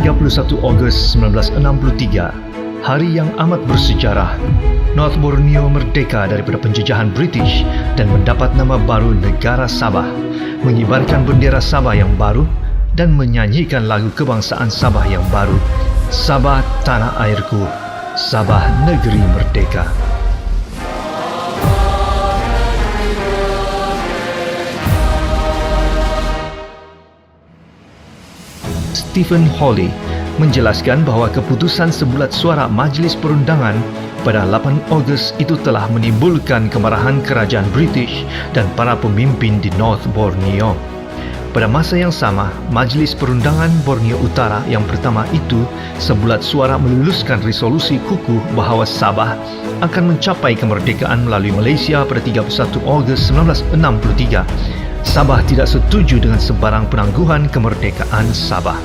31 Ogos 1963, hari yang amat bersejarah. North Borneo merdeka daripada penjajahan British dan mendapat nama baru Negara Sabah, mengibarkan bendera Sabah yang baru dan menyanyikan lagu kebangsaan Sabah yang baru. Sabah tanah airku, Sabah negeri merdeka. Stephen Hawley menjelaskan bahawa keputusan sebulat suara Majlis Perundangan pada 8 Ogos itu telah menimbulkan kemarahan kerajaan British dan para pemimpin di North Borneo. Pada masa yang sama, Majlis Perundangan Borneo Utara yang pertama itu sebulat suara meluluskan resolusi kukuh bahawa Sabah akan mencapai kemerdekaan melalui Malaysia pada 31 Ogos 1963. Sabah tidak setuju dengan sebarang penangguhan kemerdekaan Sabah.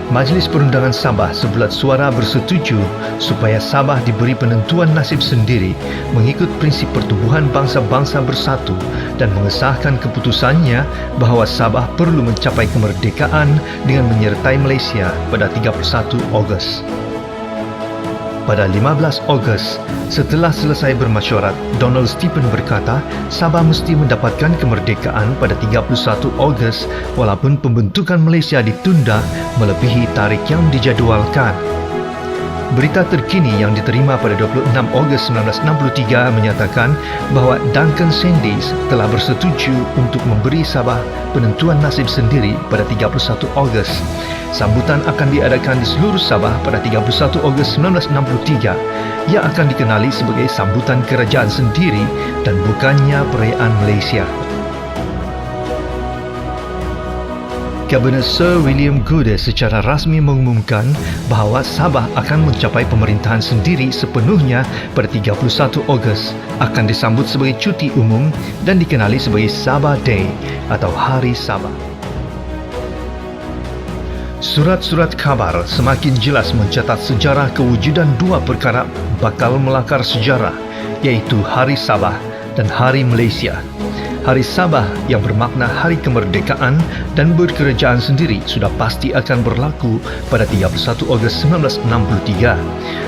Majlis Perundangan Sabah sebulat suara bersetuju supaya Sabah diberi penentuan nasib sendiri mengikut prinsip pertubuhan bangsa-bangsa bersatu dan mengesahkan keputusannya bahawa Sabah perlu mencapai kemerdekaan dengan menyertai Malaysia pada 31 Ogos. Pada 15 Ogos, setelah selesai bermesyuarat, Donald Stephen berkata Sabah mesti mendapatkan kemerdekaan pada 31 Ogos walaupun pembentukan Malaysia ditunda melebihi tarikh yang dijadualkan. Berita terkini yang diterima pada 26 Ogos 1963 menyatakan bahawa Duncan Sandys telah bersetuju untuk memberi Sabah penentuan nasib sendiri pada 31 Ogos. Sambutan akan diadakan di seluruh Sabah pada 31 Ogos 1963. Ia akan dikenali sebagai sambutan kerajaan sendiri dan bukannya perayaan Malaysia. Kabinet Sir William Goode secara rasmi mengumumkan bahawa Sabah akan mencapai pemerintahan sendiri sepenuhnya pada 31 Ogos, akan disambut sebagai cuti umum dan dikenali sebagai Sabah Day atau Hari Sabah. Surat-surat khabar semakin jelas mencatat sejarah kewujudan dua perkara bakal melakar sejarah, iaitu Hari Sabah dan Hari Malaysia. Hari Sabah yang bermakna hari kemerdekaan dan berkerajaan sendiri sudah pasti akan berlaku pada 31 Ogos 1963.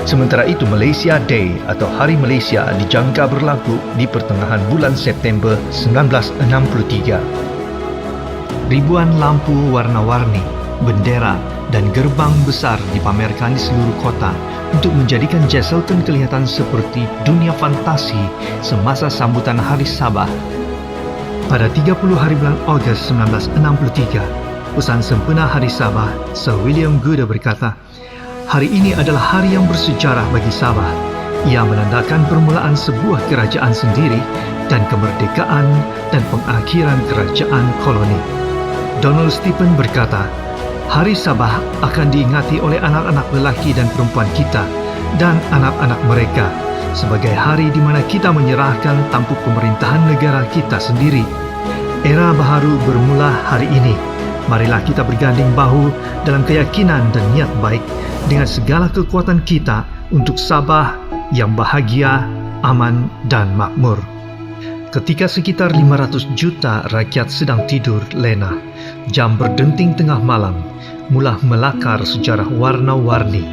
Sementara itu Malaysia Day atau Hari Malaysia dijangka berlaku di pertengahan bulan September 1963. Ribuan lampu warna-warni, bendera dan gerbang besar dipamerkan di seluruh kota untuk menjadikan Jesselton kelihatan seperti dunia fantasi semasa sambutan Hari Sabah. Pada 30 hari bulan Ogos 1963, Pesan Sempena Hari Sabah, Sir William Goode berkata, "Hari ini adalah hari yang bersejarah bagi Sabah. Ia menandakan permulaan sebuah kerajaan sendiri dan kemerdekaan dan pengakhiran kerajaan koloni." Donald Stephen berkata, "Hari Sabah akan diingati oleh anak-anak lelaki dan perempuan kita dan anak-anak mereka sebagai hari di mana kita menyerahkan tampuk pemerintahan negara kita sendiri. Era baharu bermula hari ini. Marilah kita berganding bahu dalam keyakinan dan niat baik dengan segala kekuatan kita untuk Sabah yang bahagia, aman dan makmur." Ketika sekitar 500 juta rakyat sedang tidur lena, jam berdenting tengah malam, mula melakar sejarah warna-warni.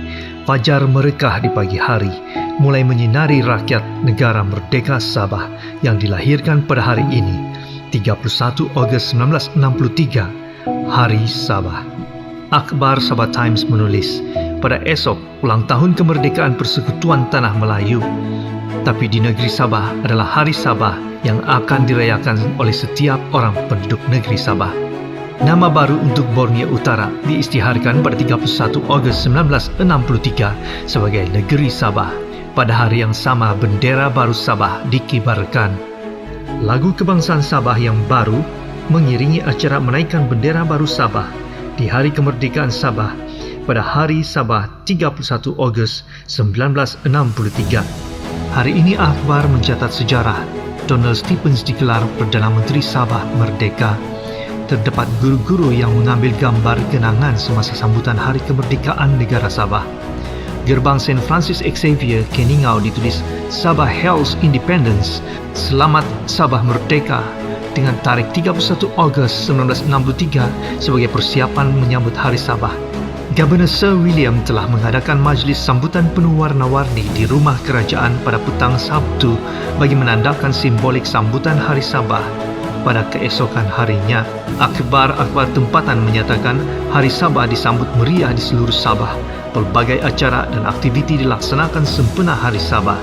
Fajar merekah di pagi hari, mulai menyinari rakyat negara merdeka Sabah yang dilahirkan pada hari ini, 31 Ogos 1963, Hari Sabah. Akhbar Sabah Times menulis, pada esok ulang tahun kemerdekaan Persekutuan Tanah Melayu. Tapi di negeri Sabah adalah Hari Sabah yang akan dirayakan oleh setiap orang penduduk negeri Sabah. Nama baru untuk Borneo Utara diisytiharkan pada 31 Ogos 1963 sebagai Negeri Sabah. Pada hari yang sama, bendera baru Sabah dikibarkan. Lagu kebangsaan Sabah yang baru mengiringi acara menaikkan bendera baru Sabah di Hari Kemerdekaan Sabah pada Hari Sabah 31 Ogos 1963. Hari ini akhbar mencatat sejarah. Donald Stephens digelar Perdana Menteri Sabah Merdeka. Terdapat guru-guru yang mengambil gambar kenangan semasa sambutan Hari Kemerdekaan Negara Sabah. Gerbang St. Francis Xavier, Keningau ditulis Sabah Hails Independence, Selamat Sabah Merdeka. dengan tarikh 31 Ogos 1963 sebagai persiapan menyambut Hari Sabah. Governor Sir William telah mengadakan majlis sambutan penuh warna-warni di Rumah Kerajaan pada petang Sabtu bagi menandakan simbolik sambutan Hari Sabah. Pada keesokan harinya, akhbar-akhbar tempatan menyatakan Hari Sabah disambut meriah di seluruh Sabah. Pelbagai acara dan aktiviti dilaksanakan sempena Hari Sabah.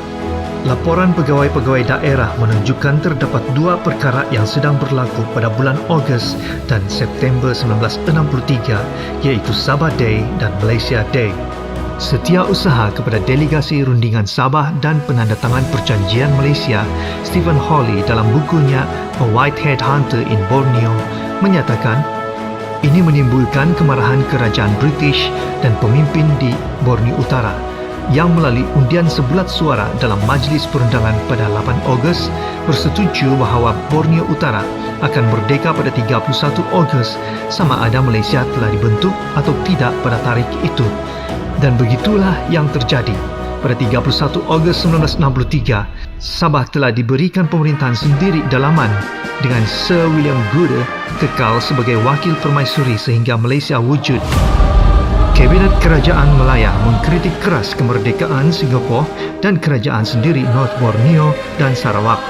Laporan pegawai-pegawai daerah menunjukkan terdapat 2 perkara yang sedang berlaku pada bulan Ogos dan September 1963, iaitu Sabah Day dan Malaysia Day. Setiausaha kepada Delegasi Rundingan Sabah dan Penandatangan Perjanjian Malaysia, Stephen Hawley dalam bukunya A Whitehead Hunter in Borneo menyatakan ini menimbulkan kemarahan kerajaan British dan pemimpin di Borneo Utara yang melalui undian sebulat suara dalam majlis perundangan pada 8 Ogos bersetuju bahawa Borneo Utara akan merdeka pada 31 Ogos sama ada Malaysia telah dibentuk atau tidak pada tarikh itu. Dan begitulah yang terjadi. Pada 31 Ogos 1963, Sabah telah diberikan pemerintahan sendiri dalaman dengan Sir William Gooder kekal sebagai wakil permaisuri sehingga Malaysia wujud. Kabinet Kerajaan Malaya mengkritik keras kemerdekaan Singapura dan kerajaan sendiri North Borneo dan Sarawak.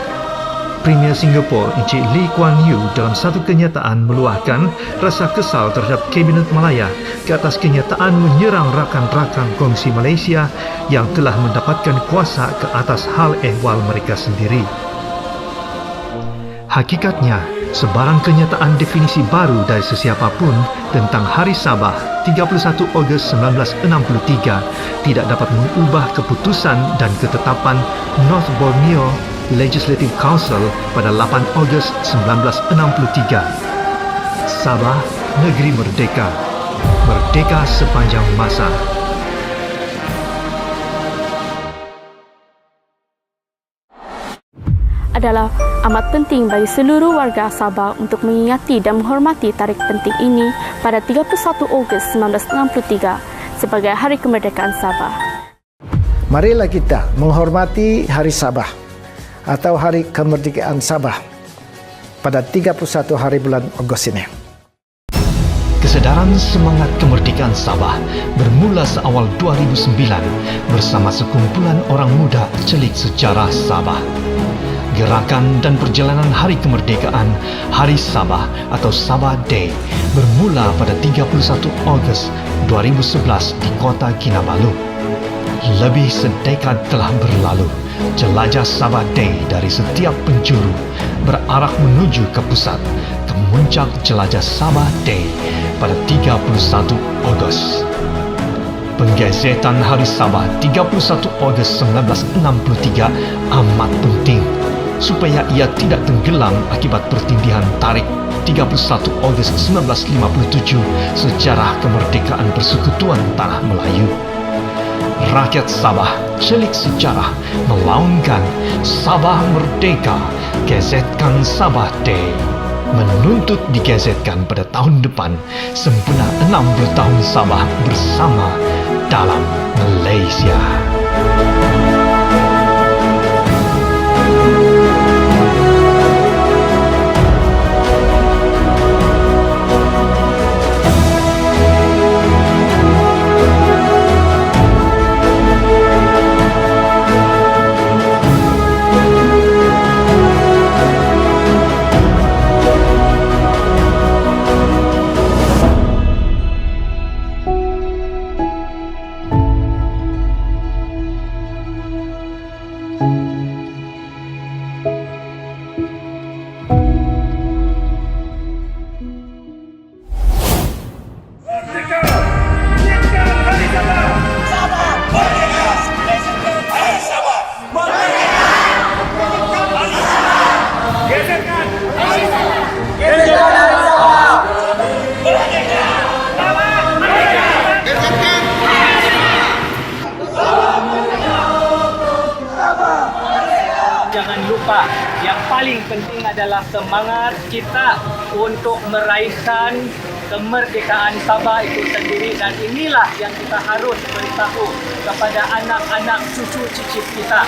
Premier Singapura Encik Lee Kuan Yew dalam satu kenyataan meluahkan rasa kesal terhadap Kabinet Malaya ke atas kenyataan menyerang rakan-rakan Kongsi Malaysia yang telah mendapatkan kuasa ke atas hal ehwal mereka sendiri. Hakikatnya, sebarang kenyataan definisi baru dari sesiapa pun tentang Hari Sabah 31 Ogos 1963 tidak dapat mengubah keputusan dan ketetapan North Borneo Legislative Council pada 8 Ogos 1963. Sabah, negeri merdeka. Merdeka sepanjang masa. Adalah amat penting bagi seluruh warga Sabah untuk mengingati dan menghormati tarikh penting ini pada 31 Ogos 1963 sebagai Hari Kemerdekaan Sabah. Marilah kita menghormati Hari Sabah atau Hari Kemerdekaan Sabah pada 31 hari bulan Ogos ini. Kesedaran semangat kemerdekaan Sabah bermula seawal 2009 bersama sekumpulan orang muda celik sejarah Sabah. Gerakan dan perjalanan Hari Kemerdekaan Hari Sabah atau Sabah Day bermula pada 31 Ogos 2011 di Kota Kinabalu. Lebih sedekad telah berlalu, jelajah Sabah Day dari setiap penjuru berarak menuju ke pusat, ke muncak jelajah Sabah Day pada 31 Ogos. Penggezetan Hari Sabah 31 Ogos 1963 amat penting supaya ia tidak tenggelam akibat pertindihan tarikh 31 Ogos 1957 sejarah kemerdekaan Persekutuan Tanah Melayu. Rakyat Sabah celik sejarah melaungkan Sabah Merdeka, gezetkan Sabah Day, menuntut digezetkan pada tahun depan sempena 60 tahun Sabah bersama dalam Malaysia. Jangan lupa, yang paling penting adalah semangat kita untuk meraihkan kemerdekaan Sabah itu sendiri, dan inilah yang kita harus beritahu kepada anak-anak cucu cicit kita.